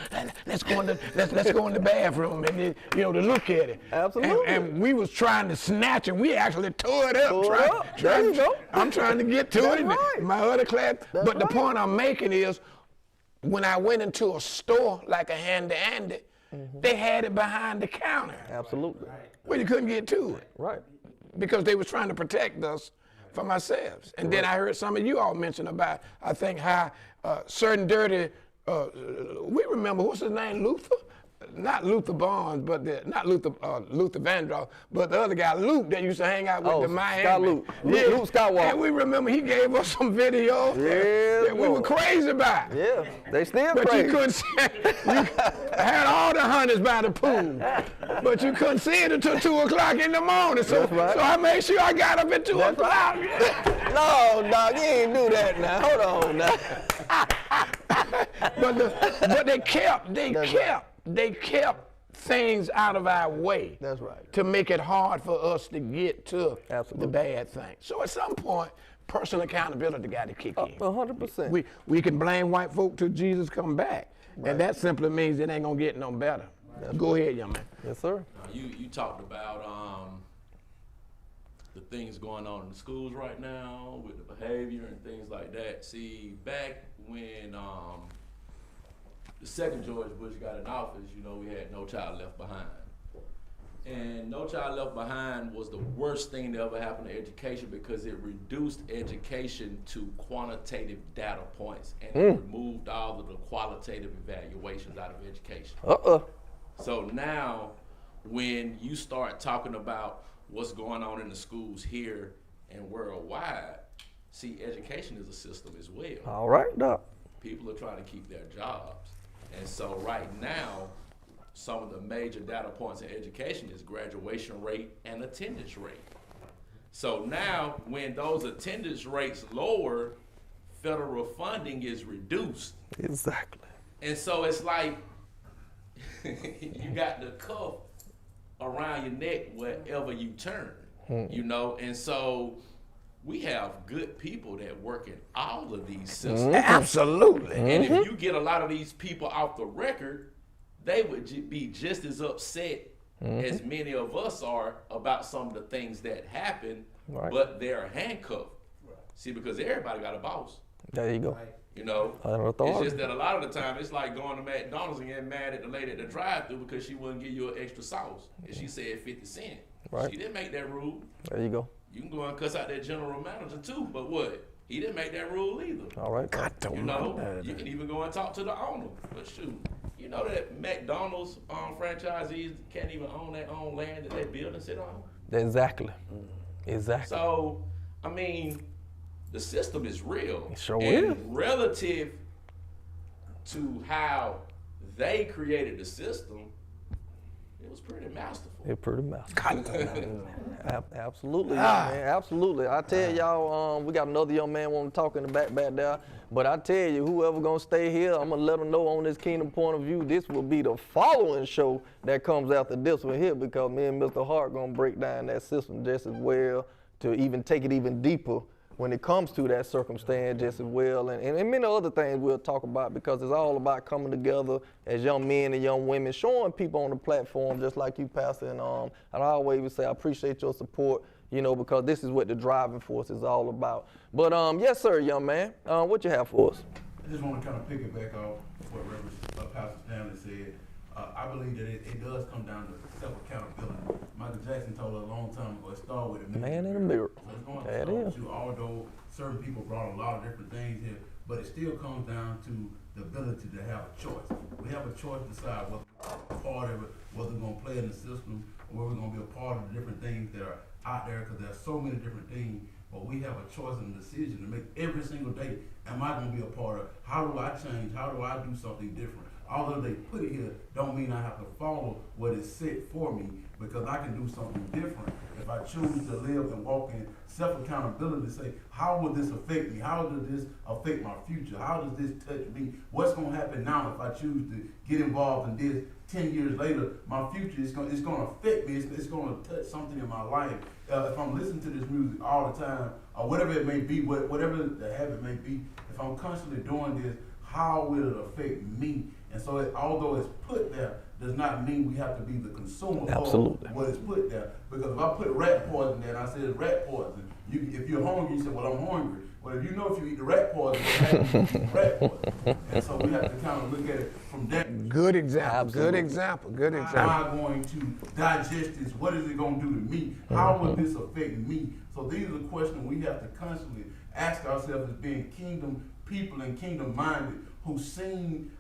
let's go in the bathroom, and then, to look at it. Absolutely. And we was trying to snatch it. We actually tore it up. There you go. I'm trying to get to it. Right. My other class. But the point I'm making is, when I went into a store like a handy-andy, they had it behind the counter. Absolutely. Well, you couldn't get to it. Right. Because they was trying to protect us from ourselves. And then I heard some of you all mention about, I think, how certain dirty, we remember, what's his name, Luther? Not Luther Barnes, but not Luther Vandross, but the other guy, Luke, that used to hang out with the Miami. Scott Luke. Luke Skywalker. And we remember he gave us some videos that we were crazy about. Yeah, they still but crazy. You couldn't see it. You had all the hunters by the pool, but you couldn't see it until 2 o'clock in the morning. So, so I made sure I got up at 2 o'clock. No, dog, you ain't do that now. Hold on now. But they kept things out of our way. That's right. To make it hard for us to get to Absolutely. the bad thing. So at some point, personal accountability got to kick in. 100%. We can blame white folk till Jesus come back. Right. And that simply means it ain't gonna get no better. Go ahead, young man. Yes, sir. You talked about the things going on in the schools right now with the behavior and things like that. See, back when the second George Bush got in office, we had No Child Left Behind. And No Child Left Behind was the worst thing that ever happened to education because it reduced education to quantitative data points and it removed all of the qualitative evaluations out of education. So now, when you start talking about what's going on in the schools here and worldwide, see, education is a system as well. All right, Doc. People are trying to keep their jobs. And so right now, some of the major data points in education is graduation rate and attendance rate. So now, when those attendance rates lower, federal funding is reduced. Exactly. And so it's like you got the cuff around your neck wherever you turn. you know, and so we have good people that work in all of these systems. Absolutely. And if you get a lot of these people off the record, they would be just as upset as many of us are about some of the things that happen, but they're handcuffed. See, because everybody got a boss. There you go. You know, it's just that a lot of the time it's like going to McDonald's and getting mad at the lady at the drive-thru because she wouldn't give you an extra sauce. And she said 50 cents. Right. She didn't make that rule. There you go. You can go and cuss out that general manager too, but what? He didn't make that rule either. All right. You know, you can even go and talk to the owner. But shoot, you know that McDonald's franchisees can't even own their own land that they build and sit on? Exactly. Exactly. So, I mean, the system is real. It sure and is. Relative to how they created the system, it was pretty masterful. It's pretty masterful. Absolutely, man. Absolutely. I tell y'all, we got another young man want to talk in the back there. But I tell you, whoever gonna stay here, I'm gonna let them know on this Kingdom Point of View, this will be the following show that comes after this one here, because me and Mr. Hart gonna break down that system just as well, to even take it even deeper when it comes to that circumstance just as well, and many other things we'll talk about, because it's all about coming together as young men and young women, showing people on the platform just like you, Pastor, and I always say I appreciate your support, you know, because this is what the driving force is all about. But yes, sir, young man, what you have for us? I just want to kind of pick it back off what Reverend Pastor Stanley said. I believe that it does come down to self-accountability. Michael Jackson told us a long time ago, it started with a man in the mirror. So it's going That to is. start with you, although certain people brought a lot of different things here, but it still comes down to the ability to have a choice. We have a choice to decide whether we're part of it, whether we're going to play in the system, or whether we're going to be a part of the different things that are out there, because there's so many different things. But we have a choice and a decision to make every single day. Am I going to be a part of it? How do I change? How do I do something different? Although they put it here, don't mean I have to follow what is set for me, because I can do something different. If I choose to live and walk in self-accountability, say, how will this affect me? How does this affect my future? How does this touch me? What's going to happen now if I choose to get involved in this? 10 years later, my future is going to affect me. It's going to touch something in my life. If I'm listening to this music all the time, or whatever it may be, whatever the habit may be, if I'm constantly doing this, how will it affect me? And so, although it's put there, does not mean we have to be the consumer of what is put there. Because if I put rat poison there and I said it's rat poison, if you're hungry, you say, well, I'm hungry. But if you know if you eat the rat poison, it's rat poison. And so we have to kind of look at it from that. Good example. Absolutely. Good example. Good example. How am I going to digest this? What is it going to do to me? How will this affect me? So these are the questions we have to constantly ask ourselves as being kingdom people and kingdom minded, who've seen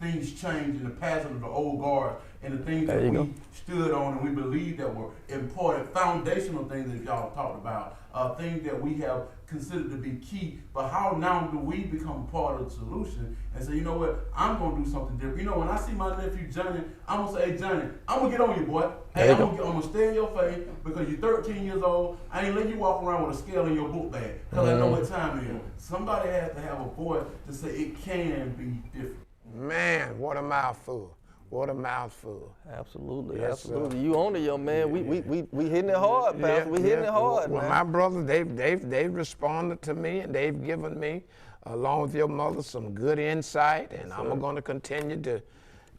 things change in the passing of the old guard, and the things that we stood on and we believe that were important, foundational things that y'all talked about, things that we have considered to be key. But how now do we become part of the solution and say, you know what, I'm going to do something different. You know, when I see my nephew Johnny, I'm going to say, hey, Johnny, I'm going to get on you, boy. Hey, I'm going to stay in your face because you're 13 years old. I ain't letting you walk around with a scale in your book bag because I know what time it is. Somebody has to have a voice to say it can be different. Man, what a mouthful. What a mouthful. Absolutely, Yes, absolutely. sir. You own it, young man. We hitting it hard, Pastor. We hitting it hard, well, man. my brothers, they've responded to me, and they've given me, along with your mother, some good insight, and I'm going to continue to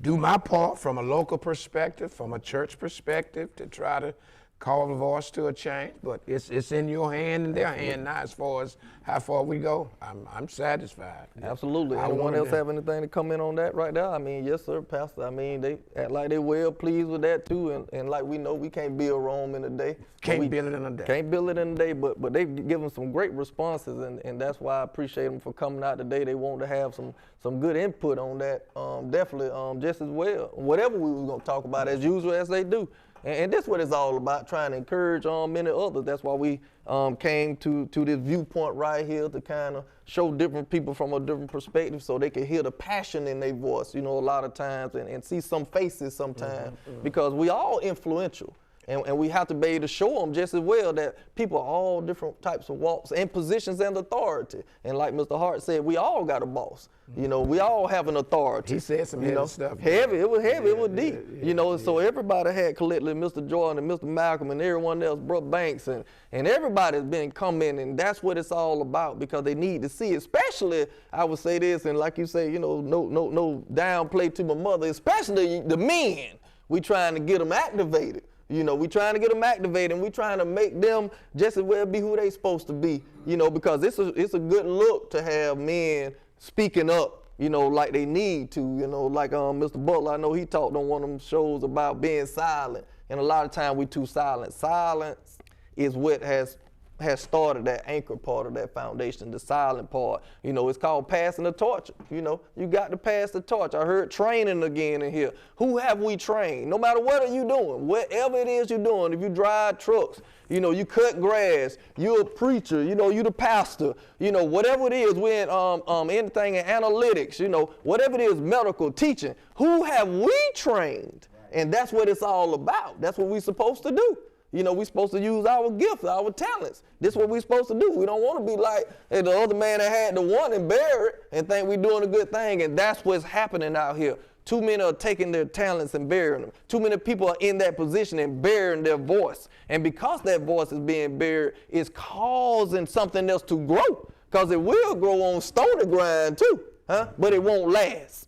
do my part from a local perspective, from a church perspective, to try to call the voice to a change. But it's in your hand and their hand now as far as how far we go. I'm satisfied. Absolutely. Anyone else have anything to comment on that right there? I mean, yes, sir, Pastor. I mean, they act like they well pleased with that too. And like we know, we can't build Rome in a day. Can't build it in a day. Can't build it in a day, but they've given some great responses, and that's why I appreciate them for coming out today. They want to have some good input on that, definitely, just as well. Whatever we were going to talk about, as usual, as they do. And that's what it's all about, trying to encourage many others. That's why we came to this viewpoint right here, to kind of show different people from a different perspective so they can hear the passion in their voice, you know, a lot of times, and see some faces sometimes, because we all influential. And we have to be able to show them just as well that people are all different types of walks and positions and authority. And like Mr. Hart said, we all got a boss. You know, we all have an authority. He said some heavy stuff. Heavy, it was heavy, it was deep. Yeah, So everybody had collectively, Mr. Jordan and Mr. Malcolm and everyone else, Brother Banks, and everybody's been coming, and that's what it's all about, because they need to see, especially, I would say this, and like you say, you know, no downplay to my mother, especially the men. We trying to get them activated. You know, we trying to get them activated, and we trying to make them just as well be who they supposed to be, you know, because it's a good look to have men speaking up, you know, like they need to, you know, like Mr. Butler, I know he talked on one of them shows about being silent, and a lot of times we too silent. Silence is what has started that anchor part of that foundation, the silent part. You know, it's called passing the torch. You know, you got to pass the torch. I heard training again in here. Who have we trained? No matter what are you doing, whatever it is you're doing, if you drive trucks, you know, you cut grass, you're a preacher, you know, you the pastor, you know, whatever it is, we're in anything in analytics, you know, whatever it is, medical, teaching, who have we trained? And that's what it's all about. That's what we're supposed to do. You know, we're supposed to use our gifts, our talents. This is what we're supposed to do. We don't want to be like the other man that had the one and bury it and think we're doing a good thing, and that's what's happening out here. Too many are taking their talents and burying them. Too many people are in that position and burying their voice. And because that voice is being buried, it's causing something else to grow, because it will grow on stony ground too, but it won't last.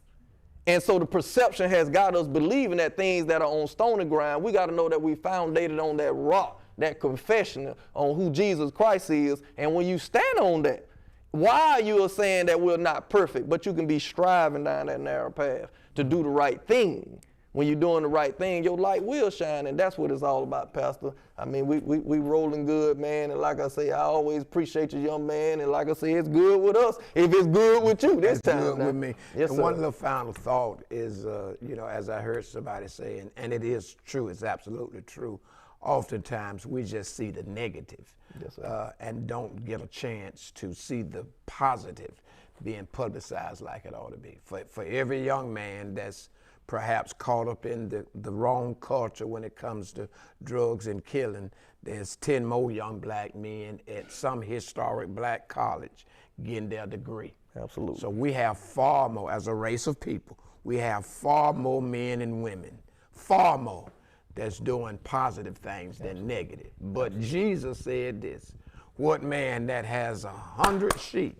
And so the perception has got us believing that things that are on stony ground, we got to know that we founded on that rock, that confession on who Jesus Christ is. And when you stand on that, why you are saying that we're not perfect, but you can be striving down that narrow path to do the right thing. When you're doing the right thing, your light will shine, and that's what it's all about, Pastor. I mean, we rolling good, man, and like I say, I always appreciate you, young man, and like I say, it's good with us if it's good with you this time. It's good with me. Yes, and sir. one little final thought is, you know, as I heard somebody say, and it is true, it's absolutely true, oftentimes we just see the negative. Yes, sir. And don't get a chance to see the positive being publicized like it ought to be. For every young man that's perhaps caught up in the wrong culture when it comes to drugs and killing, there's 10 more young black men at some historic black college getting their degree. Absolutely. So we have far more, as a race of people, we have far more men and women, far more, that's doing positive things than negative. But Jesus said this, what man that has 100 sheep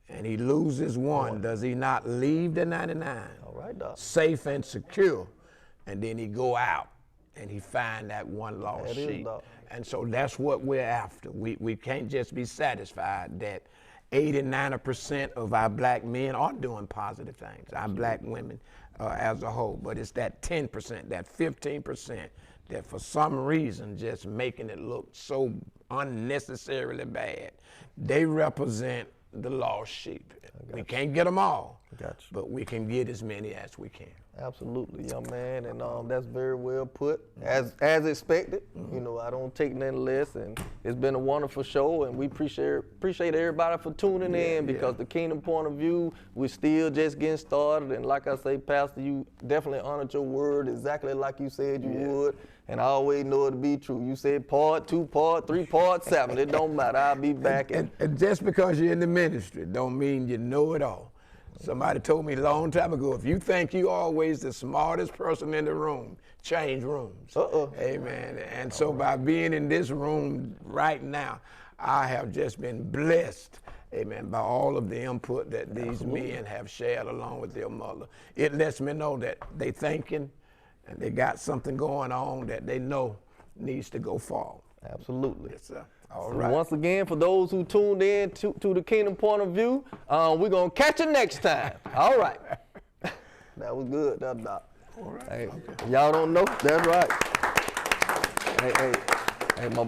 and he loses one, does he not leave the 99? All right, Doc. Safe and secure, and then he go out and he find that one lost sheep. And so that's what we're after. We can't just be satisfied that 80–90% of our black men are doing positive things, our black women as a whole, but it's that 10%, that 15% that for some reason just making it look so unnecessarily bad. They represent the lost sheep. We can't get them all, but we can get as many as we can. Absolutely, young man, and that's very well put, as expected. You know, I don't take nothing less, and it's been a wonderful show, and we appreciate everybody for tuning in, because the Kingdom Point of View, we're still just getting started, and like I say, Pastor, you definitely honored your word exactly like you said you would, and I always know it to be true. You said part 2, part 3, part 7, it don't matter, I'll be back. And just because you're in the ministry don't mean you know it all. Somebody told me a long time ago, if you think you're always the smartest person in the room, change rooms. Amen. And so by being in this room right now, I have just been blessed, amen, by all of the input that these men have shared along with their mother. It lets me know that they thinking and they got something going on that they know needs to go forward. Absolutely. Yes, sir. All So right. once again, for those who tuned in to the Kingdom Point of View, we're going to catch you next time. All right. That was good, that Doc. All right. Hey, y'all don't know? That's right. Hey, my